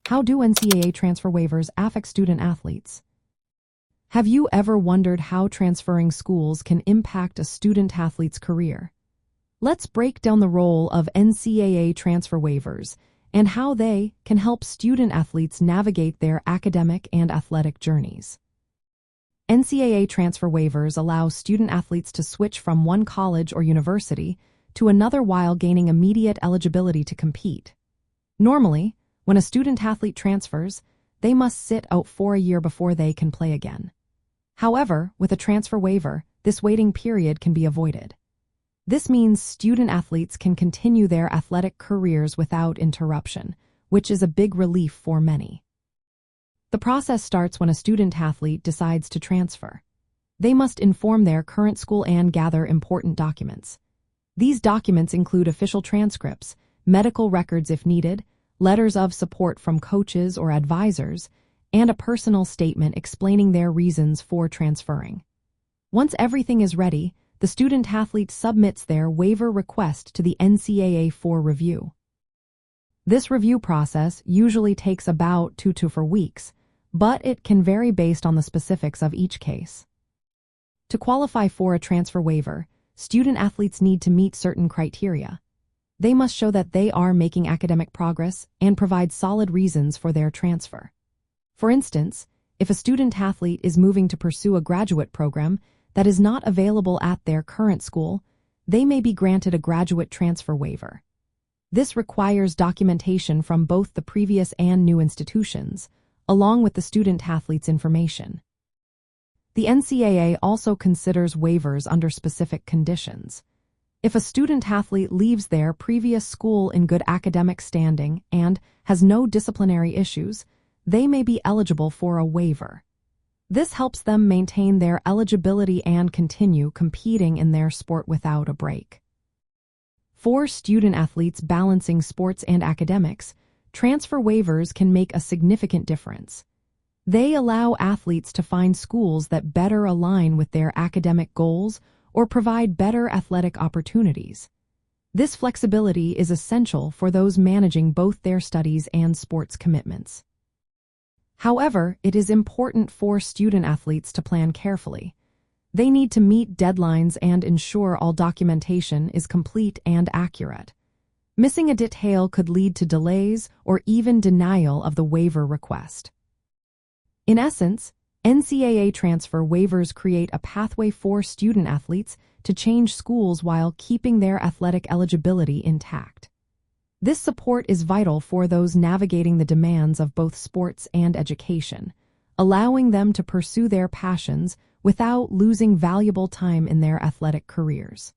How do NCAA transfer waivers affect student athletes? Have you ever wondered how transferring schools can impact a student athlete's career? Let's break down the role of NCAA transfer waivers and how they can help student athletes navigate their academic and athletic journeys. NCAA transfer waivers allow student athletes to switch from one college or university to another while gaining immediate eligibility to compete. Normally, when a student athlete transfers, they must sit out for a year before they can play again. However, with a transfer waiver, this waiting period can be avoided. This means student athletes can continue their athletic careers without interruption, which is a big relief for many. The process starts when a student athlete decides to transfer. They must inform their current school and gather important documents. These documents include official transcripts, medical records if needed, letters of support from coaches or advisors, and a personal statement explaining their reasons for transferring. Once everything is ready, the student athlete submits their waiver request to the NCAA for review. This review process usually takes about 2 to 4 weeks, but it can vary based on the specifics of each case. To qualify for a transfer waiver, student athletes need to meet certain criteria. They must show that they are making academic progress and provide solid reasons for their transfer. For instance, if a student athlete is moving to pursue a graduate program that is not available at their current school, they may be granted a graduate transfer waiver. This requires documentation from both the previous and new institutions, along with the student athlete's information. The NCAA also considers waivers under specific conditions. If a student athlete leaves their previous school in good academic standing and has no disciplinary issues, they may be eligible for a waiver. This helps them maintain their eligibility and continue competing in their sport without a break. For student athletes balancing sports and academics, transfer waivers can make a significant difference. They allow athletes to find schools that better align with their academic goals or provide better athletic opportunities. This flexibility is essential for those managing both their studies and sports commitments. However, it is important for student athletes to plan carefully. They need to meet deadlines and ensure all documentation is complete and accurate. Missing a detail could lead to delays or even denial of the waiver request. In essence, NCAA transfer waivers create a pathway for student athletes to change schools while keeping their athletic eligibility intact. This support is vital for those navigating the demands of both sports and education, allowing them to pursue their passions without losing valuable time in their athletic careers.